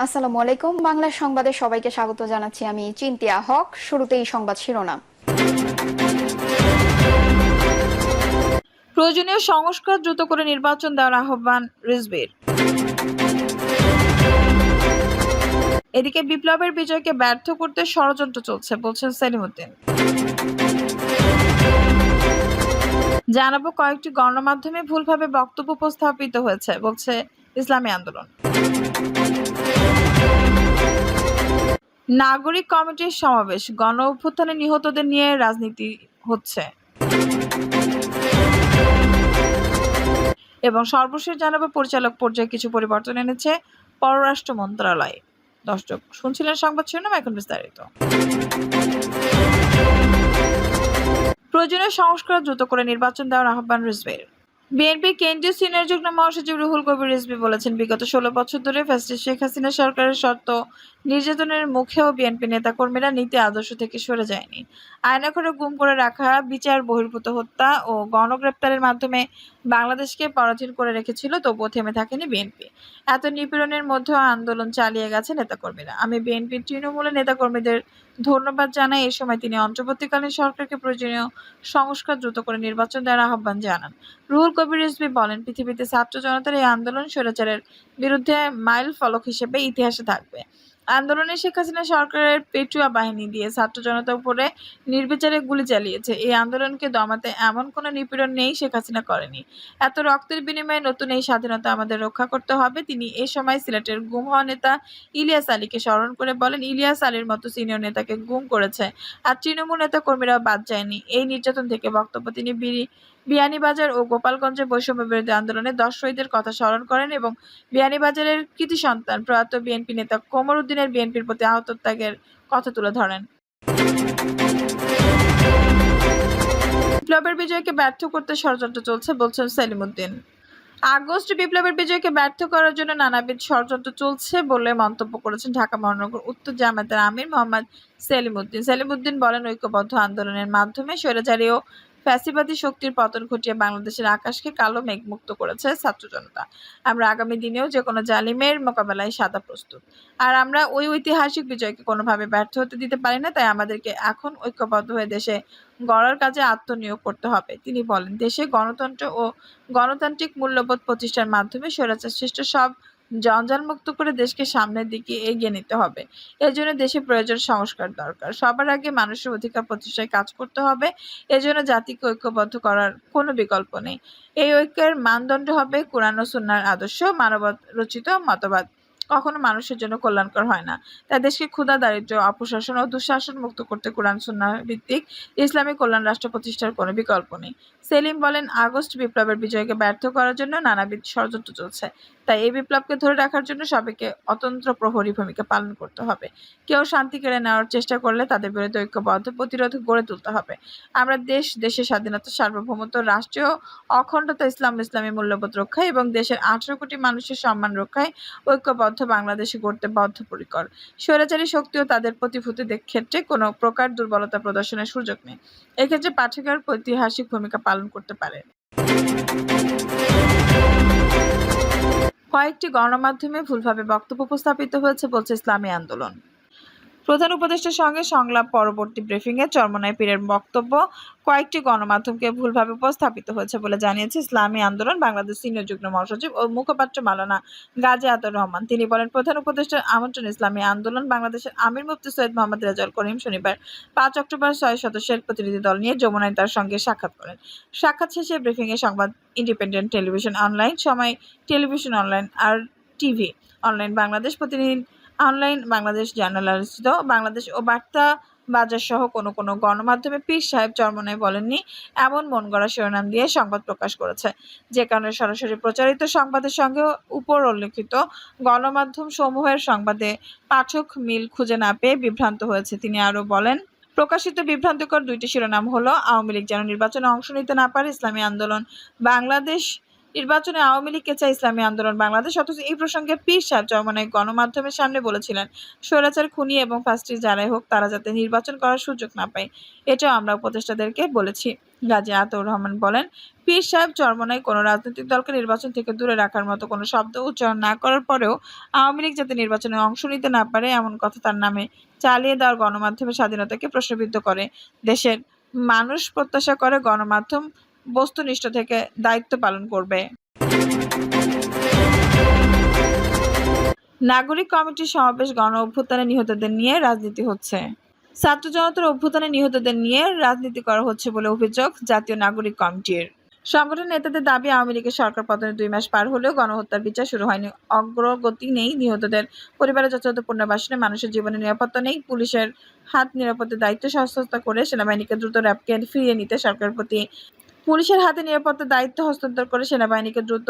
আসসালামু আলাইকুম। বাংলা সংবাদে সবাইকে স্বাগত জানাচ্ছি। আমি চিন্তিয়া হক। শুরুতেই সংবাদ শিরোনাম। প্রয়োজনীয় সংস্কার দ্রুত করে নির্বাচন দেওয়ার আহ্বান রিজভীর। এদিকে বিপ্লবের বিজয়কে ব্যর্থ করতে ষড়যন্ত্র চলছে বলছেন সেলিম উদ্দিন। জানাবো কয়েকটি গণমাধ্যমে ভুলভাবে বক্তব্য উপস্থাপিত হয়েছে বলছে ইসলামী আন্দোলন। নাগরিক কমিটির সমাবেশ, গণ অভ্যুত্থানে নিহতদের নিয়ে রাজনীতি হচ্ছে। এবং সর্বশেষ জানাবো পরিচালক পর্যায়ে কিছু পরিবর্তন এনেছে পররাষ্ট্র মন্ত্রণালয়। দর্শক শুনছিলেন সংবাদ শিরোনাম, এখন বিস্তারিত। প্রয়োজনীয় সংস্কার দ্রুত করে নির্বাচন দেওয়ার আহ্বান রিজভীর। বিএনপির কেন্দ্রীয় সিনিয়র যুগ্ম মহাসচিব রুহুল কবির রিজভী বলেছেন, বিগত 16 বছর ধরে ফ্যাসিস্ট শেখ হাসিনা সরকারের শর্ত নির্যাতনের মুখেও বিএনপি নেতাকর্মীরা নীতি আদর্শ থেকে সরে যায়নি। আয়নাঘরে গুম করে রাখা, বিচার বহির্ভূত হত্যা ও গণগ্রেপ্তারের মাধ্যমে বাংলাদেশকে পরাধীন করে রেখেছিল, তবুও থেমে থাকেনি বিএনপি। এত নিপীড়নের মধ্যেও আন্দোলন চালিয়ে গেছে নেতাকর্মীরা। আমি বিএনপির তৃণমূলের নেতাকর্মীদের ধন্যবাদ জানাই। এ সময় তিনি অন্তর্বর্তীকালীন সরকারকে প্রয়োজনীয় সংস্কার দ্রুত করে নির্বাচন দেওয়ার আহ্বান জানান। রুহুল কবির রিজভী বলেন, পৃথিবীতে ছাত্র জনতার এই আন্দোলন স্বৈরাচারের বিরুদ্ধে মাইল ফলক হিসেবে ইতিহাসে থাকবে। আন্দোলনে শেখ হাসিনা সরকারের পেটুয়া বাহিনী দিয়ে ছাত্র জনতার উপরে নির্বিচারে গুলি চালিয়েছে। এই আন্দোলনকে দমাতে এমন কোনো নিপীড়ন নেই শেখ হাসিনা করেনি। এত রক্তের বিনিময়ে নতুন এই স্বাধীনতা আমাদের রক্ষা করতে হবে। তিনি এ সময় সিলেটের গুম হওয়া নেতা ইলিয়াস আলীকে স্মরণ করে বলেন, ইলিয়াস আলীর মতো সিনিয়র নেতাকে গুম করেছে, আর তৃণমূল নেতা কর্মীরাও বাদ যায়নি এই নির্যাতন থেকে। বক্তব্য তিনি বিয়ানীবাজার ও গোপালগঞ্জে বৈষম্য বিরোধী আন্দোলনে 10 শহীদের কথা স্মরণ করেন এবং বিয়ানীবাজারের কৃতি সন্তান প্রয়াত বিএনপি নেতা কোমর উদ্দিনের বিএনপির প্রতি আত্মত্যাগের কথা তুলে ধরেন। বিপ্লবের বিজয়কে ব্যর্থ করতে ষড়যন্ত্র চলছে বলছেন সেলিম উদ্দিন। আগস্ট বিপ্লবের বিজয়কে ব্যর্থ করার জন্য নানাবিধ ষড়যন্ত্র চলছে বলে মন্তব্য করেছেন ঢাকা মহানগর উত্তর জামায়াতের আমির মোহাম্মদ সেলিম উদ্দিন। সেলিম উদ্দিন বলেন, ঐক্যবদ্ধ আন্দোলনের মাধ্যমে স্বৈরাচারী ও ফ্যাসিবাদী শক্তির পতন ঘটিয়ে বাংলাদেশের আকাশকে কালো মেঘমুক্ত করেছে ছাত্র জনতা। আমরা আগামী দিনেও যে কোনো জালিমের মোকাবেলায় সাদা প্রস্তুত। আর আমরা ওই ঐতিহাসিক বিজয়কে কোনোভাবে ব্যর্থ হতে দিতে পারি না। তাই আমাদেরকে এখন ঐক্যবদ্ধ হয়ে দেশে গড়ার কাজে আত্মনিয়োগ করতে হবে। তিনি বলেন, দেশে গণতন্ত্র ও গণতান্ত্রিক মূল্যবোধ প্রতিষ্ঠার মাধ্যমে স্বৈরাচার সৃষ্ট সব জঞ্জালমুক্ত করে দেশকে সামনের দিকে এগিয়ে নিতে হবে। এর জন্য দেশে প্রয়োজন সংস্কার দরকার। সবার আগে মানুষের অধিকার প্রতিষ্ঠায় কাজ করতে হবে। এজন্য জাতিকে ঐক্যবদ্ধ করার কোনো বিকল্প নেই। এই ঐক্যের মানদণ্ড হবে কুরআন ও সুন্নাহর আদর্শ। মানবতা রচিত মতবাদ কখনো মানুষের জন্য কল্যাণকর হয় না। তাই দেশকে ক্ষুধা, দারিদ্র্য, অপশাসন ও দুঃশাসন মুক্ত করতে কুরআন সুন্নাহ ভিত্তিক ইসলামী কল্যাণ রাষ্ট্র প্রতিষ্ঠার কোনো বিকল্প নেই। সেলিম বলেন, আগস্ট বিপ্লবের বিজয়কে ব্যর্থ করার জন্য নানাবিধ ষড়যন্ত্র চলছে। তাই এই বিপ্লবকে ধরে রাখার জন্য সবাইকে অতন্ত্র প্রহরী ভূমিকা পালন করতে হবে। কেউ শান্তি কেড়ে নেওয়ার চেষ্টা করলে তাদের বিরুদ্ধে ঐক্যবদ্ধ প্রতিরোধ গড়ে তুলতে হবে। আমরা দেশের স্বাধীনতা, সার্বভৌমত্ব, রাষ্ট্রীয় অখণ্ডতা, ইসলামী মূল্যবোধ রক্ষায় এবং দেশের 18 কোটি মানুষের সম্মান রক্ষায় ঐক্যবদ্ধ বাংলাদেশে গড়তে বদ্ধপরিকর। স্বৈরাচারী শক্তিও তাদের প্রতিভূতিদের ক্ষেত্রে কোনো প্রকার দুর্বলতা প্রদর্শনের সুযোগ নেই। এক্ষেত্রে পাঠাগার ঐতিহাসিক ভূমিকা পালন করতে পারে। কয়েকটি গণমাধ্যমে ভুলভাবে বক্তব্য উপস্থাপিত হয়েছে বলছে ইসলামী আন্দোলন। প্রধান উপদেষ্টার সঙ্গে সংলাপ পরবর্তী ব্রিফিংয়ে চরমোনাই পীরের বক্তব্য কয়েকটি গণমাধ্যমকে ভুলভাবে উপস্থাপিত হয়েছে বলে জানিয়েছে ইসলামী আন্দোলন বাংলাদেশ সিনিয়র যুগ্ম মহাসচিব ও মুখপাত্র মাওলানা গাজী আতাউর রহমান। তিনি বলেন, প্রধান উপদেষ্টার আমন্ত্রণ ইসলামী আন্দোলন বাংলাদেশের আমির মুফতি সৈয়দ মোহাম্মদ রেজাউল করিম শনিবার 5 অক্টোবর 6 সদস্যের প্রতিনিধি দল নিয়ে যমুনায় তার সঙ্গে সাক্ষাৎ করেন। সাক্ষাৎ শেষে ব্রিফিংয়ে সংবাদ ইন্ডিপেন্ডেন্ট টেলিভিশন অনলাইন, সময় টেলিভিশন অনলাইন আর টিভি অনলাইন বাংলাদেশ, প্রতিদিন অনলাইন বাংলাদেশ, জার্নালিস্ট বাংলাদেশ ও বার্তা বাজার সহ কোনো গণমাধ্যমে পীর সাহেব চরমোনাই বলেননি এমন মনগড়া শিরোনাম দিয়ে সংবাদ প্রকাশ করেছে, যে কারণে সরাসরি প্রচারিত সংবাদের সঙ্গে উপর উল্লেখিত গণমাধ্যম সমূহের সংবাদে পাঠক মিল খুঁজে না পেয়ে বিভ্রান্ত হয়েছে। তিনি আরও বলেন, প্রকাশিত বিভ্রান্তিকর দুইটি শিরোনাম হলো, আওয়ামী লীগ যেন নির্বাচনে অংশ নিতে না পারে, ইসলামী আন্দোলন বাংলাদেশ নির্বাচনে আওয়ামী লীগকে চায় ইসলামী আন্দোলন বাংলাদেশ। অথচ এই প্রসঙ্গে পীর সাহেব চরমোনাই গণমাধ্যমের সামনে বলেছিলেন, স্বৈরাচার, খুনি এবং ফাঁসির যারাই হোক তারা যাতে নির্বাচন করার সুযোগ না পায়, এটাও আমরা উপদেষ্টাদেরকে বলেছি। গাজী আতাউর রহমান বলেন, পীর সাহেব চরমোনাই কোনো রাজনৈতিক দলকে নির্বাচন থেকে দূরে রাখার মতো কোনো শব্দ উচ্চারণ না করার পরেও আওয়ামী লীগ যাতে নির্বাচনে অংশ নিতে না পারে এমন কথা তার নামে চালিয়ে দেওয়ার গণমাধ্যমের স্বাধীনতাকে প্রশ্নবিদ্ধ করে। দেশের মানুষ প্রত্যাশা করে গণমাধ্যম বস্তুনিষ্ঠ থেকে দায়িত্ব পালন করবে। নাগরিক কমিটির সমাবেশ, গণ অভ্যুত্থানে নিহতদের নিয়ে রাজনীতি হচ্ছে। ছাত্র জনতার অভ্যুত্থানে নিহতদের নিয়ে রাজনীতি করা হচ্ছে বলে অভিযোগ জাতীয় নাগরিক কমিটির। সংগঠনের নেতাদের দাবি, আওয়ামী লীগের সরকার পতনের 2 মাস পার হলেও গণহত্যার বিচার শুরু হয়নি, অগ্রগতি নেই, নিহতদের পরিবারের যথাযথ পুনর্বাসনে মানুষের জীবনের নিরাপত্তা নেই, পুলিশের হাত নিরাপত্তার দায়িত্ব হস্তান্তর করে সেনাবাহিনীকে দ্রুত র্যাবকে ফিরিয়ে নিতে সরকারের প্রতি পুলিশের হাতে নিরাপত্তার দায়িত্ব হস্তান্তর করে সেনাবাহিনীকে দ্রুত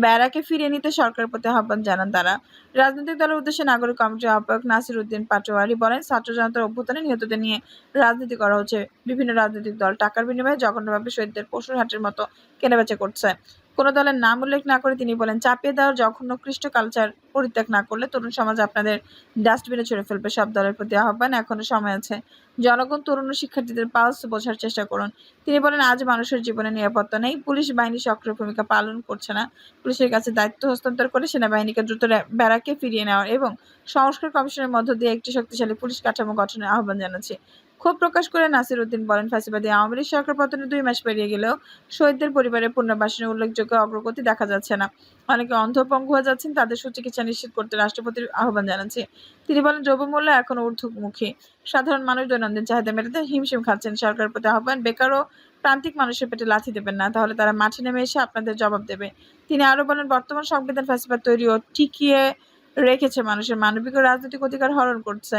ব্যারাকে ফিরিয়ে নিতে সরকারের প্রতি আহ্বান জানান তারা। রাজনৈতিক দলের উদ্দেশ্যে নাগরিক কমিটির আহ্বায়ক নাসির উদ্দিন পাটোয়ারি বলেন, ছাত্র জনতার অভ্যুত্থানে নিহতদের নিয়ে রাজনীতি করা হচ্ছে। বিভিন্ন রাজনৈতিক দল টাকার বিনিময়ে জঘন্যভাবে শহীদদের পশুর হাটের মতো কেনাবেচা করছে। কোনো দলের নাম উল্লেখ না করে তিনি বলেন, চাপিয়ে দেওয়ার জঘন্য কৃষ্ট কালচার পরিত্যাগ না করলে তরুণ সমাজ আপনাদের ডাস্টবিনে ছুড়ে ফেলবে। সব দলের প্রতি আহ্বান, এখনো সময় আছে। জনগণ, তরুণ ও শিক্ষার্থীদের পালস বোঝার চেষ্টা করুন। তিনি বলেন, আজ মানুষের জীবনে নিরাপত্তা নেই, পুলিশ বাহিনী সক্রিয় ভূমিকা পালন করছে না। পুলিশের কাছে দায়িত্ব হস্তান্তর করে সেনাবাহিনীকে দ্রুত ব্যারাকে ফিরিয়ে নেওয়ার এবং সংস্কার কমিশনের মধ্য দিয়ে একটি শক্তিশালী পুলিশ কাঠামো গঠনের আহ্বান জানাচ্ছি। ক্ষোভ প্রকাশ করে নাসির উদ্দিন বলেন, ফ্যাসিবাদী আওয়ামী লীগ সরকার পতনের 2 মাস পেরিয়ে গেলেও শহীদদের পরিবারের পুনর্বাসনে উল্লেখযোগ্য অগ্রগতি দেখা যাচ্ছে না। অনেকে অন্ধপঙ্গু হয়ে যাচ্ছেন, তাদের সুচিকিৎসা নিশ্চিত করতে রাষ্ট্রপতির আহ্বান জানাচ্ছি। তিনি বলেন, দ্রব্যমূল্য এখনো ঊর্ধ্বমুখী, সাধারণ মানুষ দৈনন্দিন চাহিদা মেটাতে হিমশিম খাচ্ছেন। সরকারের প্রতি আহ্বান, বেকার ও প্রান্তিক মানুষের পেটে লাথি দেবেন না, তাহলে তারা মাঠে নেমে এসে আপনাদের জবাব দেবে। তিনি আরো বলেন, বর্তমান সংবিধান ফ্যাসিবাদ তৈরি ও টিকিয়ে রেখেছে, মানুষের মানবিক ও রাজনৈতিক অধিকার হরণ করছে।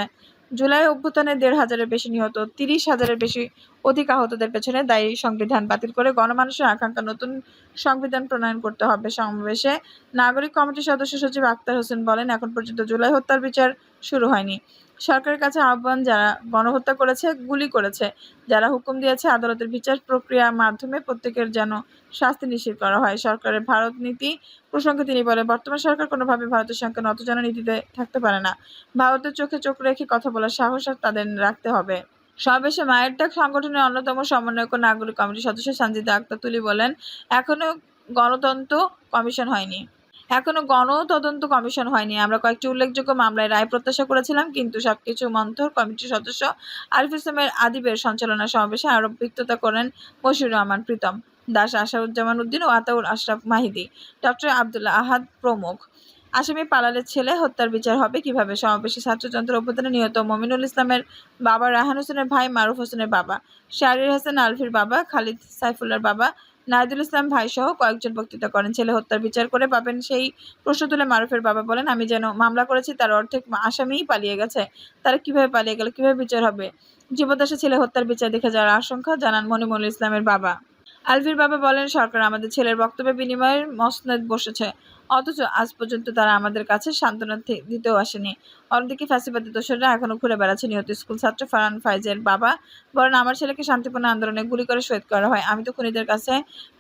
জুলাই অভ্যুত্থানে 1,500-এর বেশি নিহত, 30,000-এর বেশি অধিক আহতদের পেছনে দায়ী সংবিধান বাতিল করে গণমানুষের আকাঙ্ক্ষা নতুন সংবিধান প্রণয়ন করতে হবে। সমাবেশে নাগরিক কমিটির সদস্য সচিব আক্তার হোসেন বলেন, এখন পর্যন্ত জুলাই হত্যার বিচার শুরু হয়নি। সরকারের কাছে আহ্বান, যারা গণহত্যা করেছে, গুলি করেছে, যারা হুকুম দিয়েছে, আদালতের বিচার প্রক্রিয়ার মাধ্যমে প্রত্যেকের যেন শাস্তি নিশ্চিত করা হয়। সরকারের ভারত নীতি প্রসঙ্গে তিনি বলেন, বর্তমান সরকার কোনোভাবে ভারতের সঙ্গে নতজানু নীতিতে থাকতে পারে না। ভারতের চোখে চোখ রেখে কথা বলার সাহস তাদের রাখতে হবে। সমাবেশে মায়ের ডাক সংগঠনের অন্যতম সমন্বয়ক ও নাগরিক কমিটির সদস্য সানজিদা আক্তার তুলি বলেন, এখনো গণতন্ত্র কমিশন হয়নি। আমরা কয়েকটি উল্লেখযোগ্য মামলায় রায় প্রত্যাশা করেছিলাম, কিন্তু সবকিছু মন্থর। কমিটির সদস্য আরিফ ইসলামের আদিবের সঞ্চালনা সমাবেশে আরো বক্তৃতা করেন মশিউর রহমান প্রীতম দাস, আসারুজ্জামান উদ্দিন ও আতাউর আশরাফ মাহিদি, ডক্টর আব্দুল্লাহ আহাদ প্রমুখ। আসামি পালালের ছেলে হত্যার বিচার হবে কিভাবে? সমাবেশে ছাত্র জনতার অভ্যুত্থানে নিহত মমিনুল ইসলামের বাবা, রায়হান হোসেনের ভাই মারুফ হোসেনের বাবা, শাহরির হাসান আলভির বাবা, খালিদ সাইফুল্লাহর বাবা, নাহিদুল ইসলাম ভাই সহ কয়েকজন বক্তৃতা করেন। ছেলে হত্যার বিচার করে পাবেন সেই প্রশ্ন তুলে মারুফের বাবা বলেন, আমি যেন মামলা করেছি তার অর্ধেক আসামিই পালিয়ে গেছে, তারা কিভাবে পালিয়ে গেল, কিভাবে বিচার হবে? জীবদ্দশা ছেলে হত্যার বিচার দেখে যাওয়ার আশঙ্কা জানান মনিমুল ইসলামের বাবা। আলভির বাবা বলেন, সরকার আমাদের ছেলের বক্তব্যের বিনিময়ে মসনদ বসেছে, অথচ আজ পর্যন্ত তারা আমাদের কাছে সান্ত্বনা দিতেও আসেনি। অন্যদিকে ফ্যাসিবাদী দোসররা এখনো ঘুরে বেড়াচ্ছে। নিহত স্কুল ছাত্র ফারহান ফাইজের বাবা বলেন, আমার ছেলেকে শান্তিপূর্ণ আন্দোলনে গুলি করে শহীদ করা হয়, আমি তো খুনিদের কাছে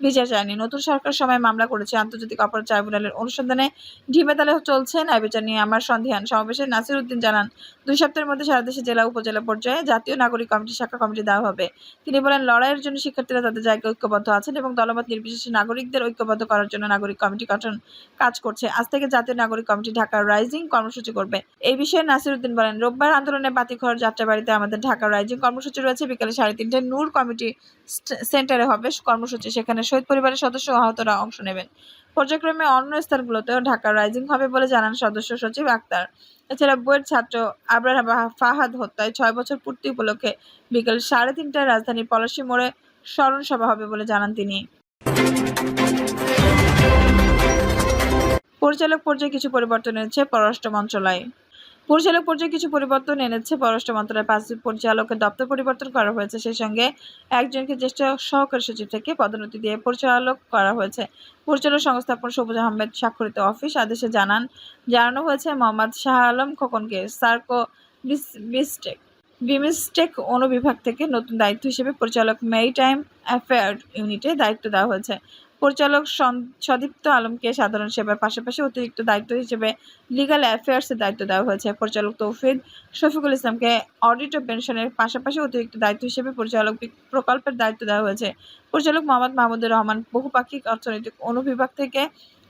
বিচার চাইনি। নতুন সরকার সময় মামলা করেছে, আন্তর্জাতিক অপরাধ ট্রাইব্যুনালের অনুসন্ধানে ঢিমেতালে চলছে, ন্যায় বিচার নিয়ে আমার সন্দিহান। সমাবেশে নাসির উদ্দিন জানান, 2 সপ্তাহের মধ্যে সারা দেশে জেলা উপজেলা পর্যায়ে জাতীয় নাগরিক কমিটি, শাখা কমিটি দেওয়া হবে। তিনি বলেন, লড়াইয়ের জন্য শিক্ষার্থীরা তাদের জায়গায় ঐক্যবদ্ধ আছেন এবং দলমত নির্বিশেষে নাগরিকদের ঐক্যবদ্ধ করার জন্য নাগরিক কমিটি গঠন কাজ করছে। আজ থেকে জাতীয় নাগরিক কমিটি ঢাকা রাইজিং কর্মসূচি করবে। এই বিষয়ে নাসির উদ্দিন বলেন, রোববার আন্দোলনে বাতিঘর যাত্রাবাড়িতে আমাদের ঢাকা রাইজিং কর্মসূচি রয়েছে। বিকেলে 3:30টায় নূর কমিটি সেন্টারে হবে কর্মসূচি, সেখানে শহীদ পরিবারের সদস্য ও আহতরা অংশ নেবেন। পর্যায়ক্রমে অন্য স্থানগুলোতেও ঢাকা রাইজিং হবে বলে জানান সদস্য সচিব আক্তার। এছাড়া বুয়েট ছাত্র আবরার ফাহাদ হত্যায় 6 বছর পূর্তি উপলক্ষে বিকেল 3:30টায় রাজধানীর পলাশী মোড়ে স্মরণ সভা হবে বলে জানান তিনি। পরিচালক পর্যায়ে কিছু পরিবর্তন এনেছে পররাষ্ট্র মন্ত্রণালয়। 5 পরিচালকের দপ্তর পরিবর্তন করা হয়েছে। সেই সঙ্গে একজনকে জ্যেষ্ঠ সহকারী সচিব থেকে পদোন্নতি দিয়ে পরিচালক করা হয়েছে। পরিচালক সংস্থাপন সবুজ আহমেদ স্বাক্ষরিত অফিস আদেশে জানানো হয়েছে মোহাম্মদ শাহ আলম খোকনকে সার্কো বিসটেক বিমস্টেক অনুবিভাগ থেকে নতুন দায়িত্ব হিসেবে পরিচালক মেরিটাইম অ্যাফেয়ার ইউনিটে দায়িত্ব দেওয়া হয়েছে। পরিচালক সদীপ্ত আলমকে সাধারণ সেবার পাশাপাশি অতিরিক্ত দায়িত্ব হিসেবে লিগ্যাল অ্যাফেয়ার্সের দায়িত্ব দেওয়া হয়েছে। পরিচালক তৌফিক শফিকুল ইসলামকে অডিট ও পেনশনের পাশাপাশি অতিরিক্ত দায়িত্ব হিসেবে পরিচালক প্রকল্পের দায়িত্ব দেওয়া হয়েছে। পরিচালক মোহাম্মদ মাহমুদুর রহমান বহুপাক্ষিক অর্থনৈতিক অনুবিভাগ থেকে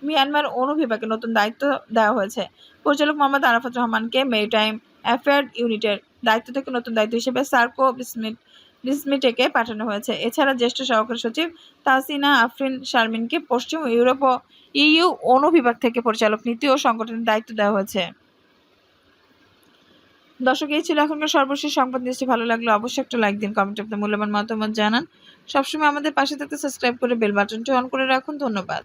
মিয়ানমার অনুবিভাগে নতুন দায়িত্ব দেওয়া হয়েছে। পরিচালক মোহাম্মদ আরাফাত রহমানকে মেরিটাইম অ্যাফেয়ার ইউনিটের দায়িত্ব থেকে নতুন দায়িত্ব হিসেবে সার্কো বিসমিটেকে পাঠানো হয়েছে। এছাড়া জ্যেষ্ঠ সহকারী সচিব তাহসিনা আফরিন শারমিনকে পশ্চিম ইউরোপ ও ইইউ অনুবিভাগ থেকে পরিচালক নীতি ও সংগঠনের দায়িত্ব দেওয়া হয়েছে। দর্শক, এই ছিল এখনকার সর্বশেষ সংবাদ। নিউজটি ভালো লাগলে অবশ্যই একটা লাইক দিন, কমেন্টে আপনার মূল্যবান মতামত জানান। সবসময় আমাদের পাশে থাকতে সাবস্ক্রাইব করে বেল বাটনটি অন করে রাখুন। ধন্যবাদ।